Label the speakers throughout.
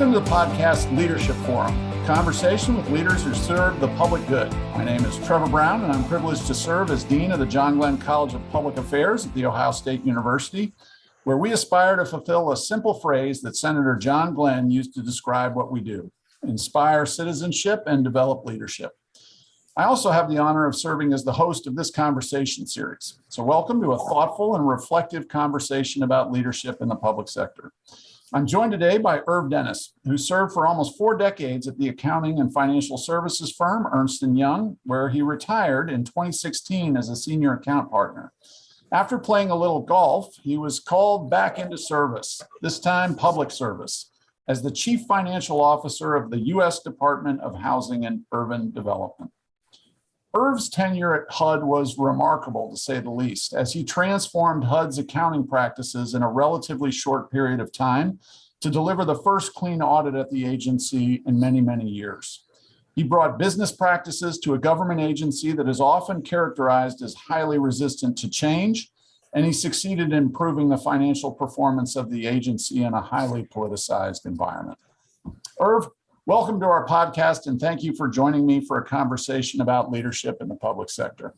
Speaker 1: Welcome to the podcast Leadership Forum, a conversation with leaders who serve the public good. My name is Trevor Brown, and I'm privileged to serve as Dean of the John Glenn College of Public Affairs at The Ohio State University, where we aspire to fulfill a simple phrase that Senator John Glenn used to describe what we do: inspire citizenship and develop leadership. I also have the honor of serving as the host of this conversation series. So welcome to a thoughtful and reflective conversation about leadership in the public sector. I'm joined today by Irv Dennis, who served for almost 4 decades at the accounting and financial services firm Ernst & Young, where he retired in 2016 as a senior account partner. After playing a little golf, he was called back into service, this time public service, as the Chief Financial Officer of the U.S. Department of Housing and Urban Development. Irv's tenure at HUD was remarkable, to say the least, as he transformed HUD's accounting practices in a relatively short period of time to deliver the first clean audit at the agency in many, many years. He brought business practices to a government agency that is often characterized as highly resistant to change, and he succeeded in improving the financial performance of the agency in a highly politicized environment. Irv, welcome to our podcast, and thank you for joining me for a conversation about leadership in the public sector.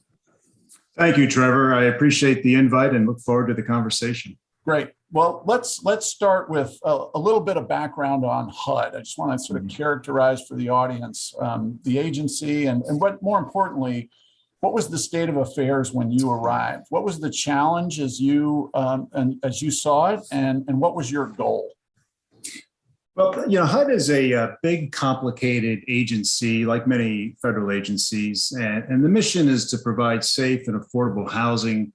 Speaker 2: Thank you, Trevor. I appreciate the invite and look forward to the conversation.
Speaker 1: Great. Well, let's start with a little bit of background on HUD. I just want to sort of characterize for the audience the agency and what, more importantly, what was the state of affairs when you arrived? What was the challenge as you saw it, and what was your goal?
Speaker 2: Well, HUD is a big, complicated agency, like many federal agencies, and the mission is to provide safe and affordable housing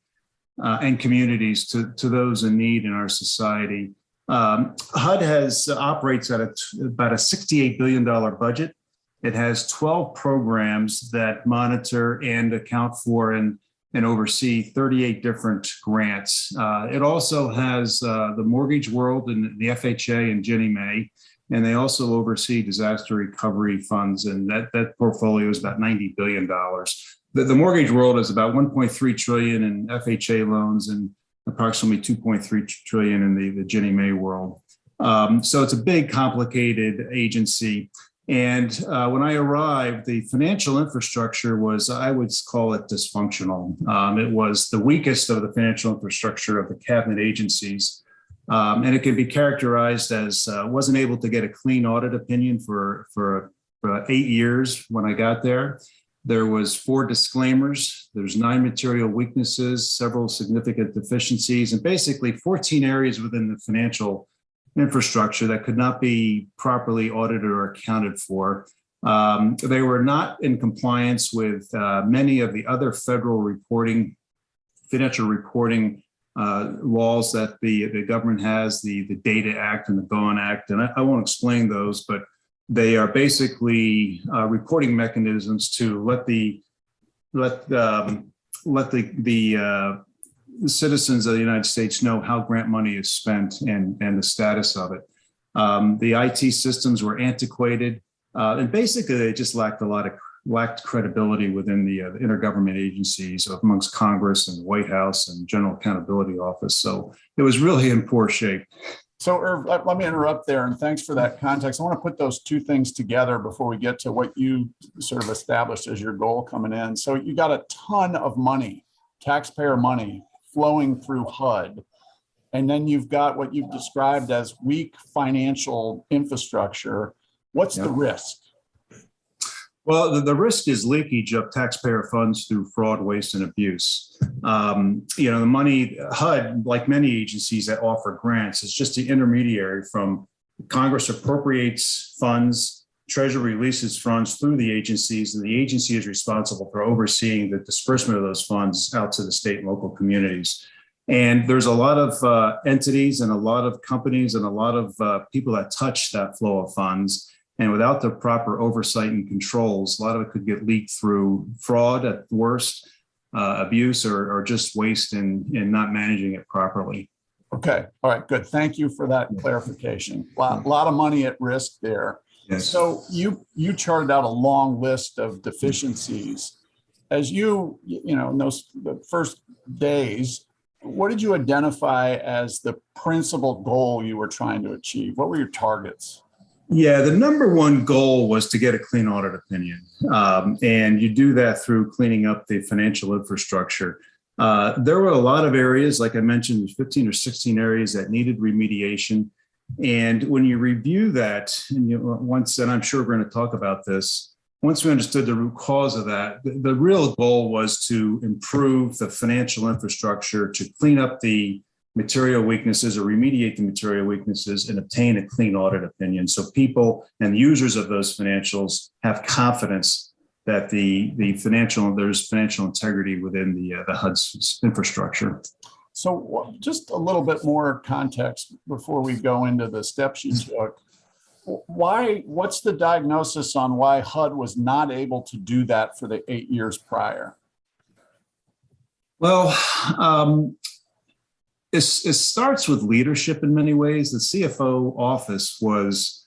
Speaker 2: and communities to those in need in our society. HUD operates at about a $68 billion budget. It has 12 programs that monitor and account for and oversee 38 different grants. It also has the mortgage world and the FHA and Ginnie Mae, and they also oversee disaster recovery funds, and that portfolio is about $90 billion. The mortgage world is about $1.3 trillion in FHA loans and approximately $2.3 trillion in the Ginnie Mae world. So it's a big, complicated agency. And when I arrived, the financial infrastructure was, I would call it, dysfunctional. It was the weakest of the financial infrastructure of the cabinet agencies. And it can be characterized as wasn't able to get a clean audit opinion for 8 years when I got there. There was 4 disclaimers. There's 9 material weaknesses, several significant deficiencies, and basically 14 areas within the financial infrastructure that could not be properly audited or accounted for. They were not in compliance with many of the other federal financial reporting laws that the government has, the Data Act and the Bowen Act. And I won't explain those, but they are basically reporting mechanisms to let the citizens of the United States know how grant money is spent and the status of it. The IT systems were antiquated, and basically they just lacked credibility within the intergovernment agencies amongst Congress and the White House and General Accountability Office. So it was really in poor shape.
Speaker 1: So, Irv, let me interrupt there, and thanks for that context. I want to put those two things together before we get to what you sort of established as your goal coming in. So you got a ton of money, taxpayer money, flowing through HUD. And then you've got what you've described as weak financial infrastructure. What's the risk?
Speaker 2: Well, the risk is leakage of taxpayer funds through fraud, waste, and abuse. The money, HUD, like many agencies that offer grants, is just the intermediary from Congress appropriates funds, Treasury releases funds through the agencies, and the agency is responsible for overseeing the disbursement of those funds out to the state and local communities. And there's a lot of entities and a lot of companies and a lot of people that touch that flow of funds. And without the proper oversight and controls, a lot of it could get leaked through fraud at worst, abuse, or just waste in not managing it properly.
Speaker 1: Okay. All right. Good. Thank you for that clarification. A lot of money at risk there.
Speaker 2: Yes.
Speaker 1: So you charted out a long list of deficiencies. As in the first days, what did you identify as the principal goal you were trying to achieve? What were your targets?
Speaker 2: Yeah, the number one goal was to get a clean audit opinion. And you do that through cleaning up the financial infrastructure. There were a lot of areas, like I mentioned, 15 or 16 areas that needed remediation. And when you review that, and and I'm sure we're going to talk about this, once we understood the root cause of that, the real goal was to improve the financial infrastructure, to clean up the material weaknesses or remediate the material weaknesses and obtain a clean audit opinion. So people and users of those financials have confidence that there's financial integrity within the HUD's infrastructure.
Speaker 1: So just a little bit more context before we go into the steps you took. What's the diagnosis on why HUD was not able to do that for the 8 years prior?
Speaker 2: Well, it starts with leadership in many ways. The CFO office was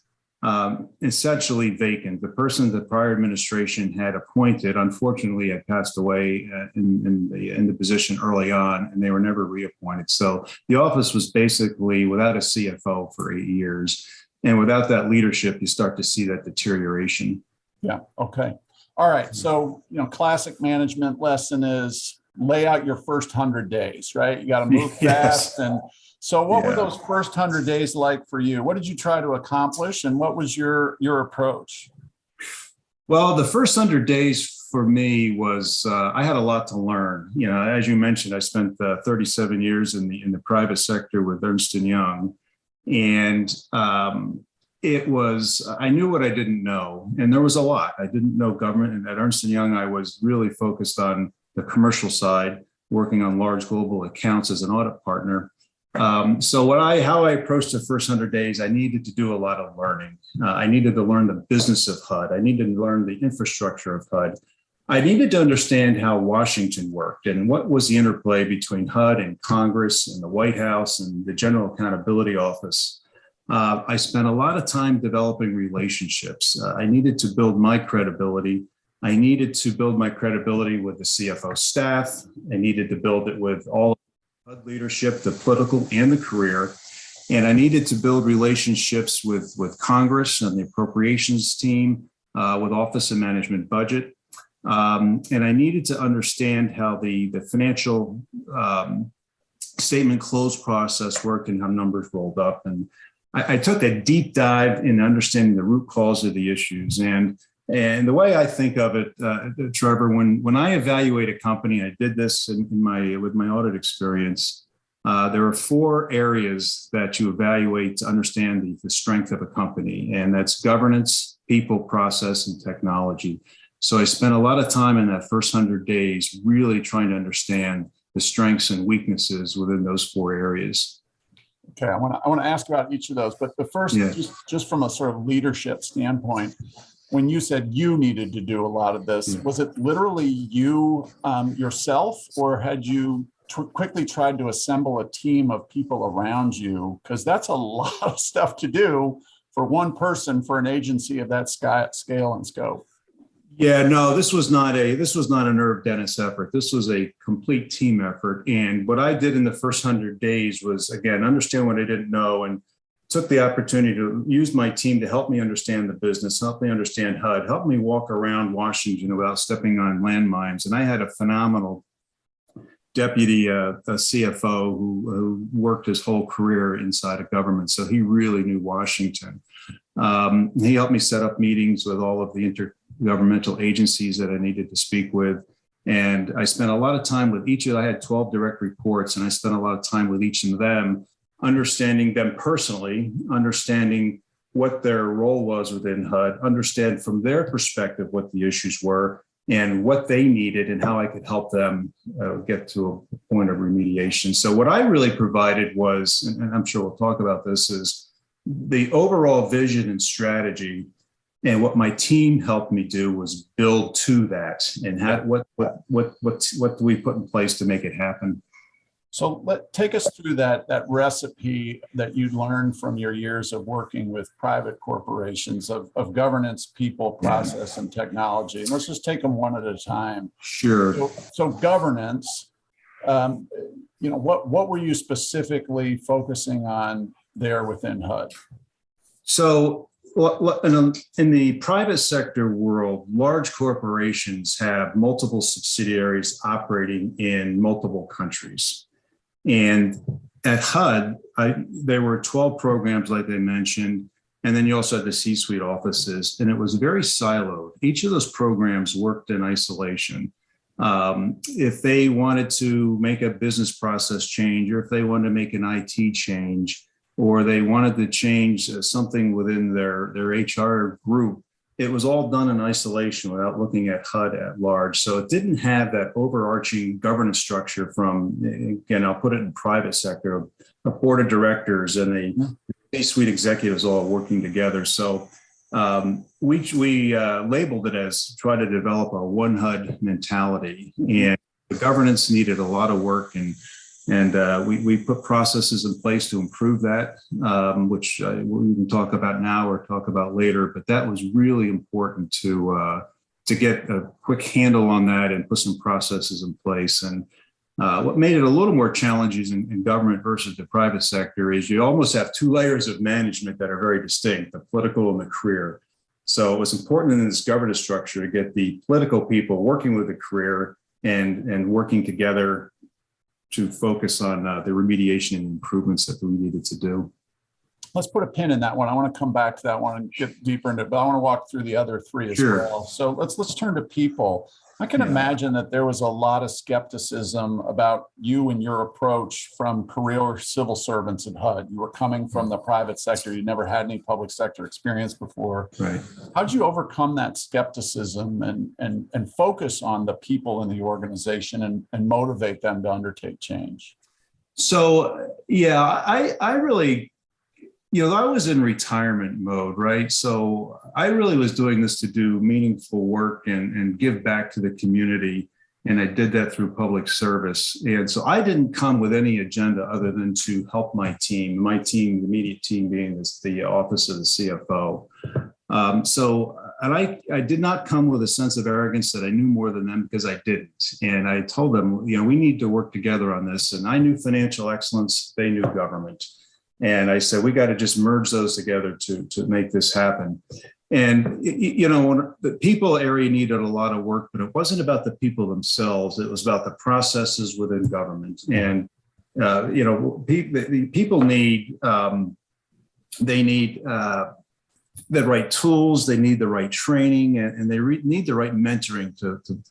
Speaker 2: essentially vacant. The person the prior administration had appointed, unfortunately, had passed away in the position early on, and they were never reappointed. So the office was basically without a CFO for 8 years. And without that leadership, you start to see that deterioration.
Speaker 1: Yeah. Okay. All right. So, classic management lesson is lay out your first 100 days, right? You got to move fast. And so what were those first 100 days like for you? What did you try to accomplish, and what was your approach?
Speaker 2: Well, the first 100 days for me was, I had a lot to learn. As you mentioned, I spent 37 years in the private sector with Ernst & Young. And I knew what I didn't know. And there was a lot. I didn't know government. And at Ernst & Young, I was really focused on the commercial side, working on large global accounts as an audit partner. So how I approached the first 100 days, I needed to do a lot of learning. I needed to learn the business of HUD. I needed to learn the infrastructure of HUD. I needed to understand how Washington worked and what was the interplay between HUD and Congress and the White House and the General Accountability Office. I spent a lot of time developing relationships. I needed to build my credibility. I needed to build my credibility with the CFO staff. I needed to build it with all HUD leadership, the political and the career. And I needed to build relationships with Congress and the appropriations team, with Office of Management Budget. And I needed to understand how the financial statement close process worked and how numbers rolled up. And I took a deep dive in understanding the root cause of the issues. And the way I think of it, Trevor, when I evaluate a company, I did this with my audit experience. There are 4 areas that you evaluate to understand the strength of a company, and that's governance, people, process, and technology. So I spent a lot of time in that first 100 days really trying to understand the strengths and weaknesses within those 4 areas.
Speaker 1: Okay, I want to ask about each of those, but the first, just from a sort of leadership standpoint, when you said you needed to do a lot of this, was it literally you yourself, or had you quickly tried to assemble a team of people around you? Because that's a lot of stuff to do for one person for an agency of that scale and scope.
Speaker 2: Yeah, no, this was not an Irv Dennis effort. This was a complete team effort. And what I did in the first 100 days was, again, understand what I didn't know, and took the opportunity to use my team to help me understand the business, help me understand HUD, help me walk around Washington without stepping on landmines. And I had a phenomenal deputy CFO who worked his whole career inside of government. So he really knew Washington. He helped me set up meetings with all of the intergovernmental agencies that I needed to speak with. And I spent a lot of time with each of them. I had 12 direct reports, and I spent a lot of time with each of them, understanding them personally, understanding what their role was within HUD, understand from their perspective what the issues were and what they needed and how I could help them get to a point of remediation. So what I really provided was, and I'm sure we'll talk about this, is the overall vision and strategy. And what my team helped me do was build to that, and what do we put in place to make it happen.
Speaker 1: So take us through that recipe that you learned from your years of working with private corporations of governance, people, process, and technology. And let's just take them one at a time.
Speaker 2: Sure.
Speaker 1: So governance, what were you specifically focusing on there within HUD?
Speaker 2: So In the private sector world, large corporations have multiple subsidiaries operating in multiple countries. And at HUD, there were 12 programs, like they mentioned, and then you also had the C-suite offices, and it was very siloed. Each of those programs worked in isolation. If they wanted to make a business process change, or if they wanted to make an IT change, or they wanted to change something within their HR group, it was all done in isolation without looking at HUD at large. So it didn't have that overarching governance structure from, again, I'll put it in private sector, a board of directors and a C-suite executives all working together. So we labeled it as try to develop a one HUD mentality, and the governance needed a lot of work, and we put processes in place to improve that, which we can talk about now or talk about later. But that was really important to get a quick handle on that and put some processes in place. And what made it a little more challenging in government versus the private sector is you almost have two layers of management that are very distinct, the political and the career. So it was important in this governance structure to get the political people working with the career and working together to focus on the remediation and improvements that we needed to do.
Speaker 1: Let's put a pin in that one. I want to come back to that one and get deeper into it, but I want to walk through the other three as well. So let's turn to people. I can imagine that there was a lot of skepticism about you and your approach from career civil servants at HUD. You were coming from the private sector. You never had any public sector experience before.
Speaker 2: Right.
Speaker 1: How did you overcome that skepticism and focus on the people in the organization and motivate them to undertake change?
Speaker 2: So, I really, I was in retirement mode, right? So I really was doing this to do meaningful work and give back to the community. And I did that through public service. And so I didn't come with any agenda other than to help my team, the immediate team being the office of the CFO. I did not come with a sense of arrogance that I knew more than them, because I didn't. And I told them, we need to work together on this. And I knew financial excellence, they knew government. And I said, we got to just merge those together to make this happen. And, when the people area needed a lot of work, but it wasn't about the people themselves. It was about the processes within government. And, people need, they need the right tools, they need the right training, and they need the right mentoring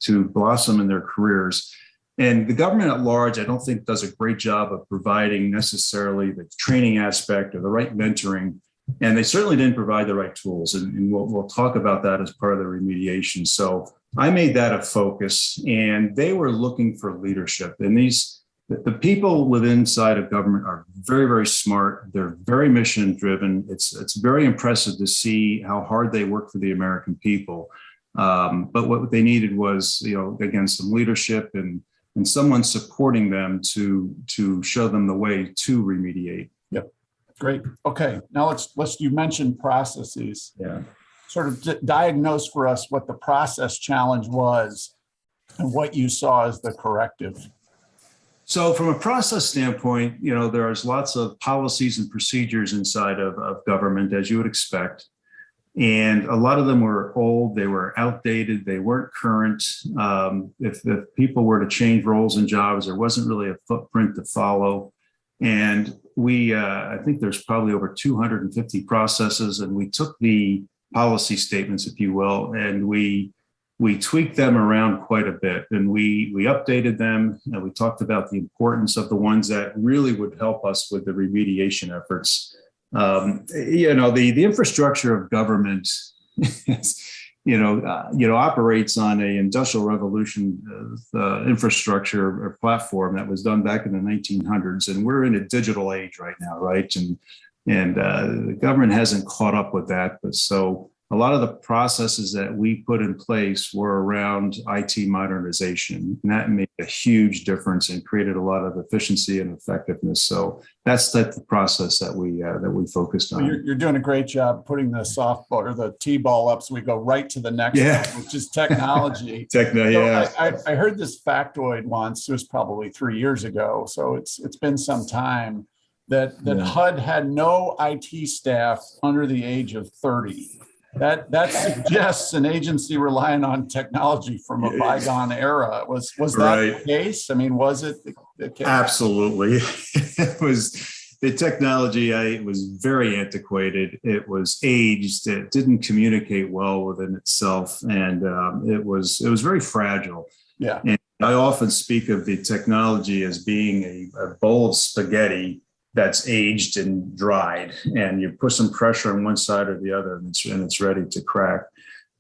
Speaker 2: to blossom in their careers. And the government at large, I don't think, does a great job of providing necessarily the training aspect or the right mentoring. And they certainly didn't provide the right tools. And we'll talk about that as part of the remediation. So I made that a focus, and they were looking for leadership. And the people within inside of government are very, very smart. They're very mission driven. It's very impressive to see how hard they work for the American people. But what they needed was, again, some leadership and someone supporting them to show them the way to remediate.
Speaker 1: Yep. Great. Okay. Now you mentioned processes.
Speaker 2: Yeah.
Speaker 1: Sort of diagnose for us what the process challenge was and what you saw as the corrective.
Speaker 2: So from a process standpoint, there's lots of policies and procedures inside of government, as you would expect. And a lot of them were old, they were outdated, they weren't current. If people were to change roles and jobs, there wasn't really a footprint to follow. And I think there's probably over 250 processes, and we took the policy statements, if you will, and we tweaked them around quite a bit, and we updated them, and we talked about the importance of the ones that really would help us with the remediation efforts. The infrastructure of government, operates on a industrial revolution infrastructure or platform that was done back in the 1900s, and we're in a digital age right now, right? And the government hasn't caught up with that, but so a lot of the processes that we put in place were around IT modernization, and that made a huge difference and created a lot of efficiency and effectiveness. So that's the process that we focused on.
Speaker 1: You're doing a great job putting the softball or the T-ball up, so we go right to the next one, which is technology. I heard this factoid once. It was probably 3 years ago, so it's been some time. that
Speaker 2: Yeah.
Speaker 1: HUD had no IT staff under the age of 30. That suggests an agency relying on technology from a bygone era. Was that
Speaker 2: Right.
Speaker 1: the case? I mean, was it the case?
Speaker 2: Absolutely. It was the technology. It was very antiquated. It was aged. It didn't communicate well within itself, and it was very fragile.
Speaker 1: Yeah.
Speaker 2: And I often speak of the technology as being a bowl of spaghetti that's aged and dried, and you put some pressure on one side or the other, and it's ready to crack.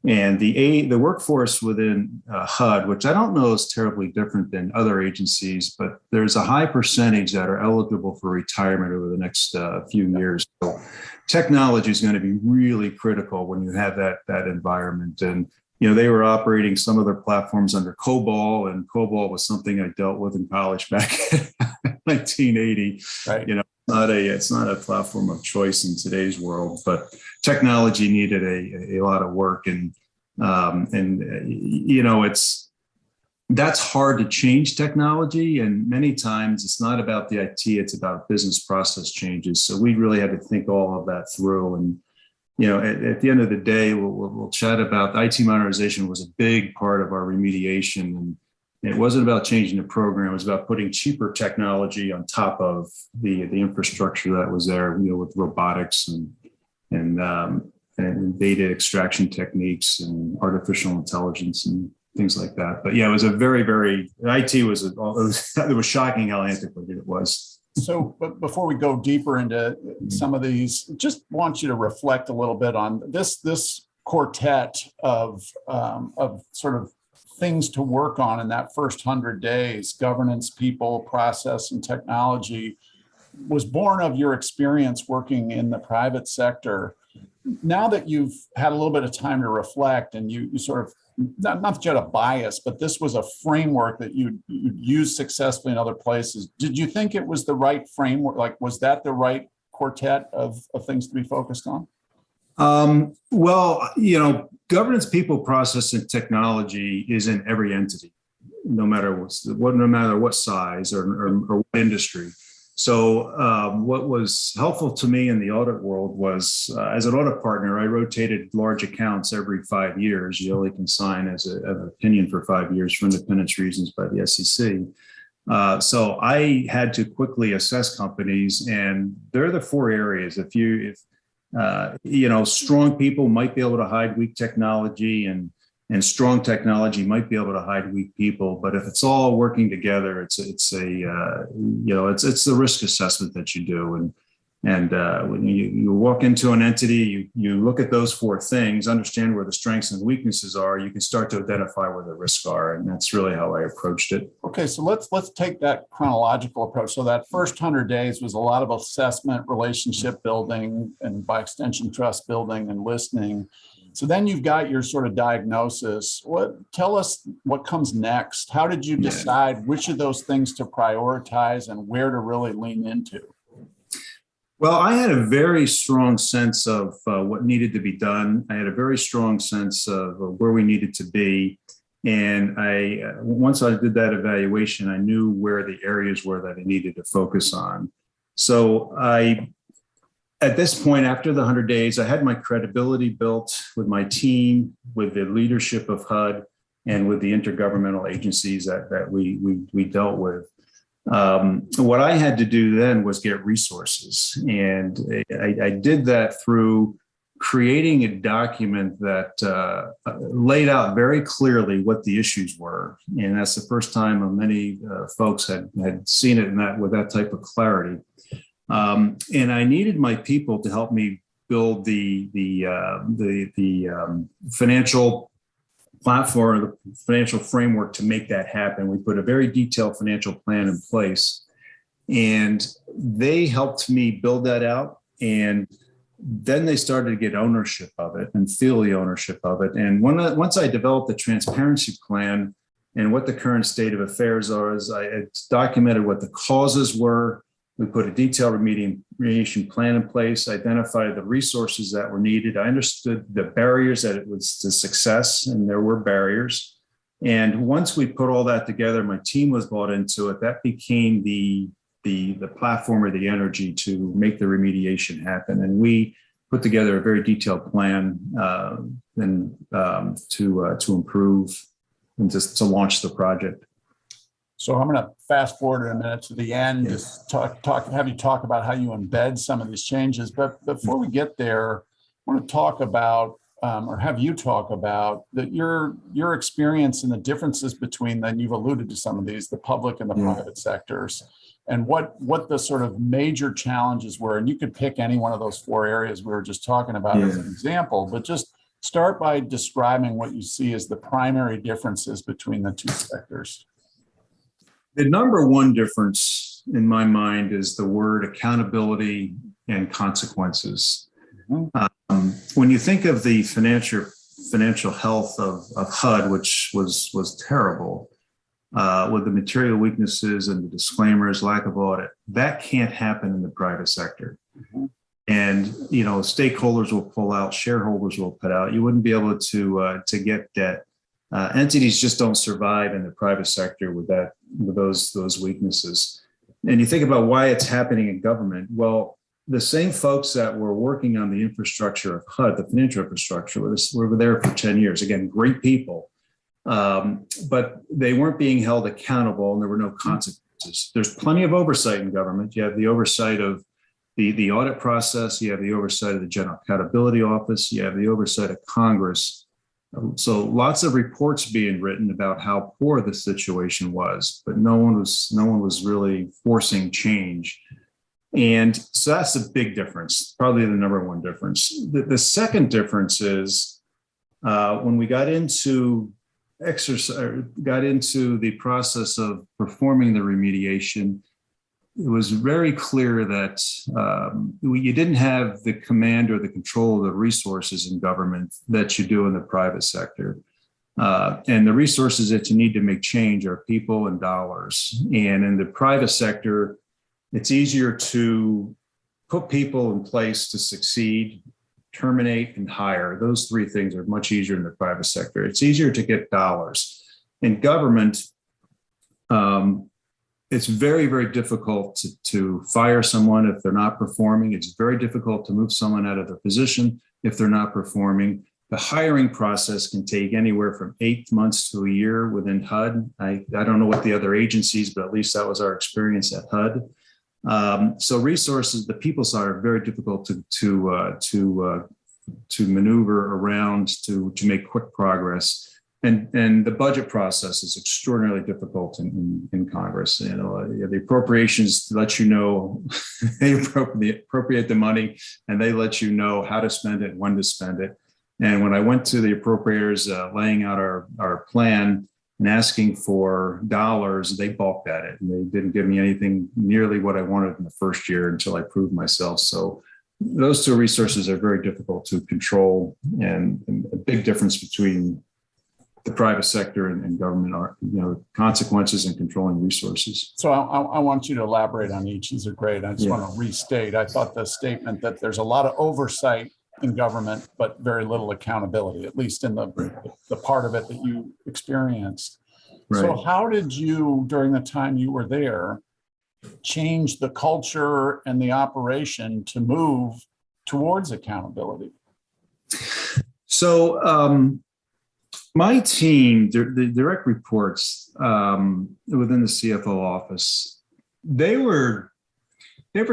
Speaker 2: And the workforce within HUD, which I don't know is terribly different than other agencies, but there's a high percentage that are eligible for retirement over the next few years. So technology is going to be really critical when you have that environment. And they were operating some of their platforms under COBOL, and COBOL was something I dealt with in college back in 1980.
Speaker 1: Right.
Speaker 2: It's not a platform of choice in today's world, but technology needed a lot of work, and that's hard to change technology. And many times it's not about the IT, it's about business process changes. So we really had to think all of that through. And at the end of the day, we'll chat about IT modernization was a big part of our remediation, and it wasn't about changing the program. It was about putting cheaper technology on top of the infrastructure that was there, with robotics and data extraction techniques and artificial intelligence and things like that. But yeah, it was a very, very, it was shocking how antiquated it was.
Speaker 1: So, but before we go deeper into some of these, just want you to reflect a little bit on this quartet of sort of things to work on in that first 100 days: governance, people, process, and technology. Was born of your experience working in the private sector. Now that you've had a little bit of time to reflect, and you sort of, not that you had a bias, but this was a framework that you used successfully in other places. Did you think it was the right framework? Like, was that the right quartet of things to be focused on?
Speaker 2: Well, governance, people, process, and technology is in every entity, no matter what size or what industry. So what was helpful to me in the audit world was, as an audit partner, I rotated large accounts every 5 years. You only can sign as an opinion for 5 years for independence reasons by the SEC. So I had to quickly assess companies, and there are the 4 areas. If strong people might be able to hide weak technology, and strong technology might be able to hide weak people. But if it's all working together, it's the risk assessment that you do. And when you walk into an entity, you look at those 4 things, understand where the strengths and weaknesses are. You can start to identify where the risks are, and that's really how I approached it.
Speaker 1: Okay, so let's take that chronological approach. So that first 100 days was a lot of assessment, relationship building, and by extension, trust building and listening. So then you've got your sort of diagnosis. Tell us what comes next. How did you decide which of those things to prioritize and where to really lean into?
Speaker 2: Well, I had a very strong sense of what needed to be done. I had a very strong sense of where we needed to be. And once I did that evaluation, I knew where the areas were that I needed to focus on. So at this point, after the 100 days, I had my credibility built with my team, with the leadership of HUD, and with the intergovernmental agencies that we dealt with. What I had to do then was get resources. And I did that through creating a document that laid out very clearly what the issues were. And that's the first time many folks had seen it with that type of clarity. And I needed my people to help me build the financial platform, the financial framework to make that happen. We put a very detailed financial plan in place, and they helped me build that out. And then they started to get ownership of it and feel the ownership of it. And once I developed the transparency plan and what the current state of affairs are, is I documented what the causes were. We put a detailed remediation plan in place, identified the resources that were needed. I understood the barriers that it was to success, and there were barriers. And once we put all that together, my team was brought into it. That became the the platform or the energy to make the remediation happen. And we put together a very detailed plan to improve and just to launch the project.
Speaker 1: So I'm going to fast forward a minute to the end, just have you talk about how you embed some of these changes. But before we get there, I want to talk about, or have you talk about your experience and the differences between, then you've alluded to some of these, the public and the private sectors, and what the sort of major challenges were. And you could pick any one of those four areas we were just talking about as an example, but just start by describing what you see as the primary differences between the two sectors.
Speaker 2: The number one difference in my mind is the word accountability and consequences. When you think of the financial health of HUD, which was terrible, with the material weaknesses and the disclaimers, lack of audit, that can't happen in the private sector. And stakeholders will pull out, shareholders will put out. You wouldn't be able to get debt. Entities just don't survive in the private sector with those weaknesses. And you think about why it's happening in government. Well, the same folks that were working on the infrastructure of HUD, the financial infrastructure, were there for 10 years. Again, great people, but they weren't being held accountable, and there were no consequences. There's plenty of oversight in government. You have the oversight of the audit process. You have the oversight of the General Accountability Office. You have the oversight of Congress. So lots of reports being written about how poor the situation was, but no one was really forcing change. And so that's a big difference, probably the number one difference. The second difference is when we got into the process of performing the remediation, it was very clear that you didn't have the command or the control of the resources in government that you do in the private sector. And the resources that you need to make change are people and dollars. And in the private sector, it's easier to put people in place to succeed, terminate, and hire. Those three things are much easier in the private sector. It's easier to get dollars. In government, it's very, very difficult to fire someone if they're not performing. It's very difficult to move someone out of their position if they're not performing. The hiring process can take anywhere from 8 months to a year within HUD. I don't know what the other agencies, but at least that was our experience at HUD. So resources, the people side, are very difficult to maneuver around to make quick progress. And the budget process is extraordinarily difficult in Congress. The appropriations let you know, they appropriate the money, and they let you know how to spend it, when to spend it. And when I went to the appropriators laying out our plan and asking for dollars, they balked at it. And they didn't give me anything nearly what I wanted in the first year until I proved myself. So those two resources are very difficult to control, and a big difference between the private sector and government are, consequences and controlling resources.
Speaker 1: So I want you to elaborate on each. These are great. I just want to restate. I thought the statement that there's a lot of oversight in government, but very little accountability, at least in the part of it that you experienced. Right. So how did you, during the time you were there, change the culture and the operation to move towards accountability?
Speaker 2: So, my team, the direct reports within the CFO office, they were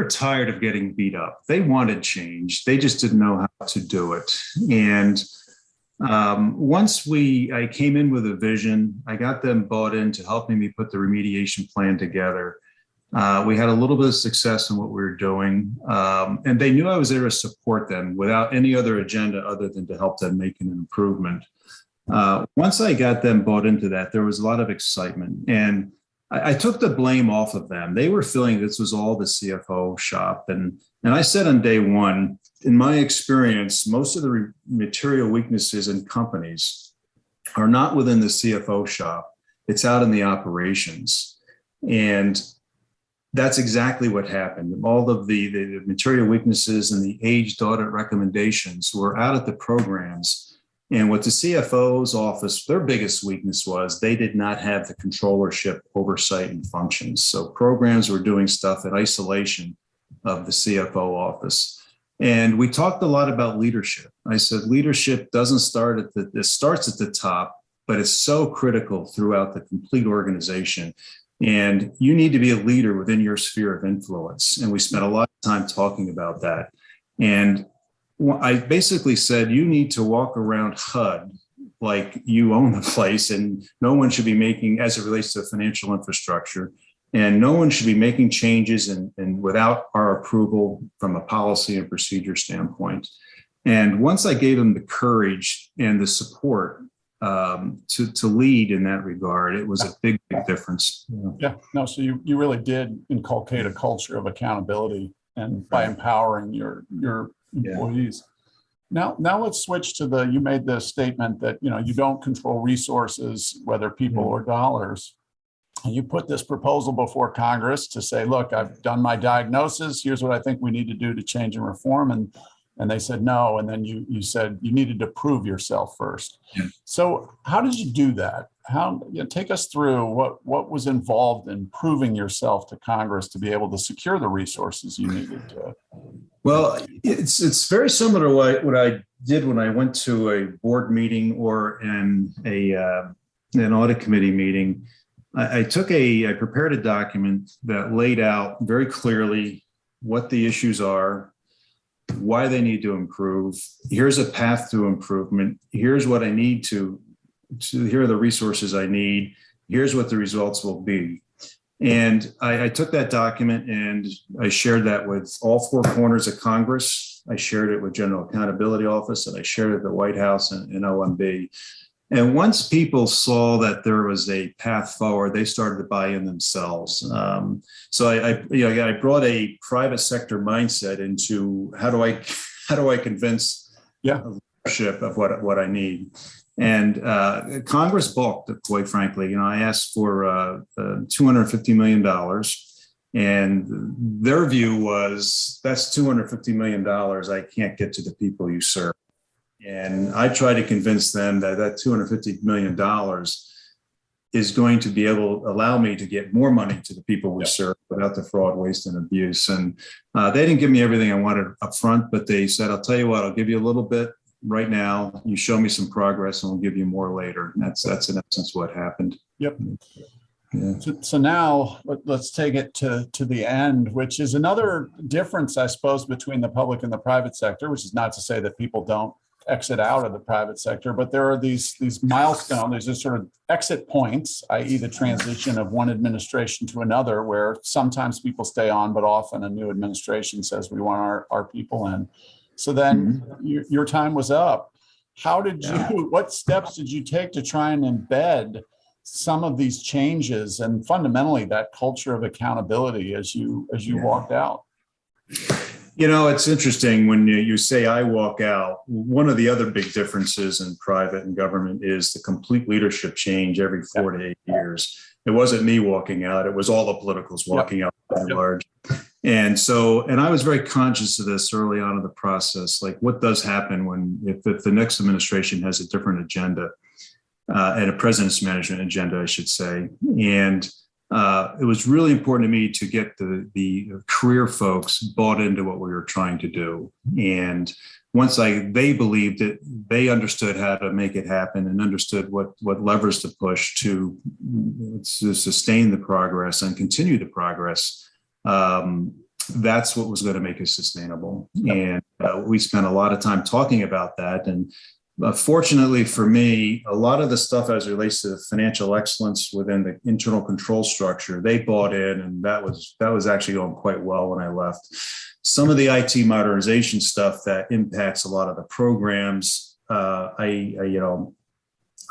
Speaker 2: tired of getting beat up. They wanted change. They just didn't know how to do it. And once I came in with a vision, I got them bought into helping me put the remediation plan together. We had a little bit of success in what we were doing, and they knew I was there to support them without any other agenda other than to help them make an improvement. Once I got them bought into that, there was a lot of excitement, and I took the blame off of them. They were feeling this was all the CFO shop. And I said on day one, in my experience, most of the material weaknesses in companies are not within the CFO shop. It's out in the operations. And that's exactly what happened. All of the material weaknesses and the aged audit recommendations were out at the programs. And what the CFO's office, their biggest weakness was they did not have the controllership oversight and functions. So programs were doing stuff in isolation of the CFO office. And we talked a lot about leadership. I said, leadership doesn't start it starts at the top, but it's so critical throughout the complete organization. And you need to be a leader within your sphere of influence. And we spent a lot of time talking about that. And I basically said, you need to walk around HUD like you own the place, and no one should be making, as it relates to financial infrastructure, and no one should be making changes and without our approval from a policy and procedure standpoint. And once I gave them the courage and the support to lead in that regard, it was a big difference.
Speaker 1: Yeah, no, so you really did inculcate a culture of accountability and by empowering your employees. Now let's switch to you made the statement that, you don't control resources, whether people or dollars. And you put this proposal before Congress to say, look, I've done my diagnosis. Here's what I think we need to do to change and reform. And they said no. And then you said you needed to prove yourself first. Yeah. So how did you do that? Take us through what was involved in proving yourself to Congress to be able to secure the resources you needed to.
Speaker 2: Well, it's very similar to what I did when I went to a board meeting or an audit committee meeting. I prepared a document that laid out very clearly what the issues are, why they need to improve. Here's a path to improvement. Here's what I need here are the resources I need. Here's what the results will be. And I took that document and I shared that with all four corners of Congress. I shared it with General Accountability Office, and I shared it at the White House and OMB. And once people saw that there was a path forward, they started to buy in themselves. So I brought a private sector mindset into how do I convince leadership of what I need. And Congress balked, quite frankly. I asked for $250 million. And their view was, that's $250 million I can't get to the people you serve. And I tried to convince them that $250 million is going to be able to allow me to get more money to the people we serve without the fraud, waste, and abuse. And they didn't give me everything I wanted up front, but they said, I'll tell you what, I'll give you a little bit right now. You show me some progress and we'll give you more later. And that's in essence what happened.
Speaker 1: Yep. Yeah. So now let's take it to the end, which is another difference, I suppose, between the public and the private sector, which is not to say that people don't exit out of the private sector, but there are these milestones, there's this sort of exit points, i.e. the transition of one administration to another, where sometimes people stay on, but often a new administration says we want our people in. So then your time was up. What steps did you take to try and embed some of these changes and fundamentally that culture of accountability as you walked out?
Speaker 2: It's interesting when you say I walk out. One of the other big differences in private and government is the complete leadership change every 4 to 8 years. It wasn't me walking out. It was all the politicals walking out by and large. And I was very conscious of this early on in the process, like what does happen if the next administration has a different agenda and a president's management agenda, I should say. And it was really important to me to get the career folks bought into what we were trying to do. And once they believed it, they understood how to make it happen and understood what levers to push to sustain the progress and continue the progress. That's what was going to make it sustainable. And we spent a lot of time talking about that. And fortunately for me, a lot of the stuff as it relates to financial excellence within the internal control structure, they bought in, and that was actually going quite well when I left. Some of the IT modernization stuff that impacts a lot of the programs, I'm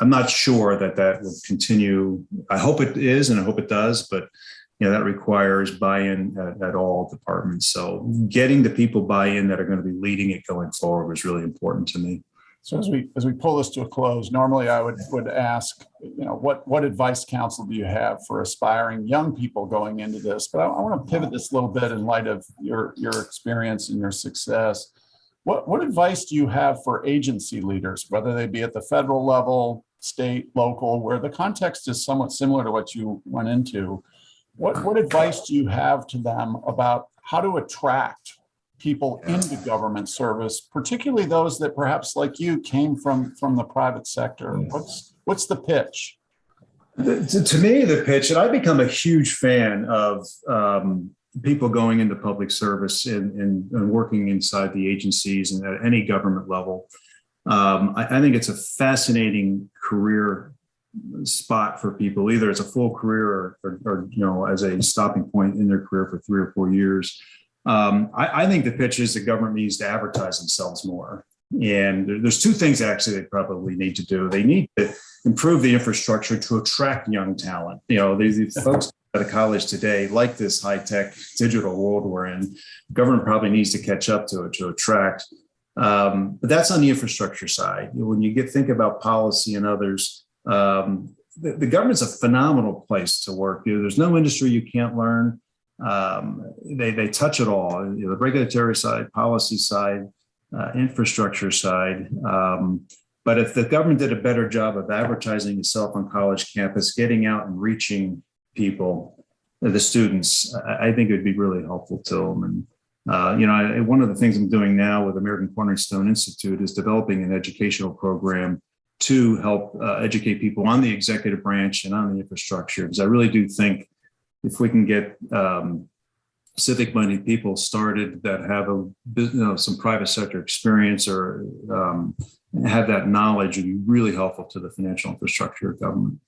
Speaker 2: not sure that would continue. I hope it is, and I hope it does, but that requires buy-in at all departments. So getting the people buy-in that are going to be leading it going forward was really important to me.
Speaker 1: So as we pull this to a close, normally I would ask, what advice, counsel do you have for aspiring young people going into this? But I want to pivot this a little bit in light of your experience and your success. What advice do you have for agency leaders, whether they be at the federal level, state, local, where the context is somewhat similar to what you went into? What advice do you have to them about how to attract people into government service, particularly those that perhaps like you came from the private sector? What's the pitch?
Speaker 2: To me, the pitch, and I've become a huge fan of people going into public service and working inside the agencies and at any government level. I think it's a fascinating career spot for people, either as a full career or as a stopping point in their career for 3 or 4 years. I think the pitch is the government needs to advertise themselves more. And there's 2 things actually they probably need to do. They need to improve the infrastructure to attract young talent. These folks out of college today like this high-tech digital world we're in. Government probably needs to catch up to it to attract. But that's on the infrastructure side. When you think about policy and others, the government's a phenomenal place to work. There's no industry you can't learn. They touch it all. The regulatory side, policy side, infrastructure side. But if the government did a better job of advertising itself on college campus, getting out and reaching people, the students, I think it would be really helpful to them. And one of the things I'm doing now with American Cornerstone Institute is developing an educational program to help educate people on the executive branch and on the infrastructure. Because I really do think if we can get civic-minded people started that have some private sector experience or have that knowledge, would be really helpful to the financial infrastructure of government.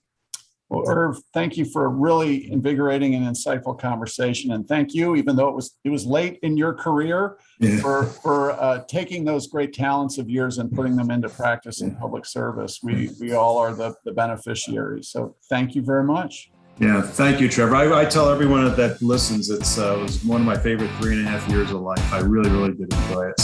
Speaker 1: Well, Irv, thank you for a really invigorating and insightful conversation, and thank you, even though it was late in your career, for taking those great talents of yours and putting them into practice in public service. We all are the beneficiaries. So thank you very much.
Speaker 2: Yeah, thank you, Trevor. I tell everyone that listens, it was one of my favorite 3.5 years of life. I really, really did enjoy it.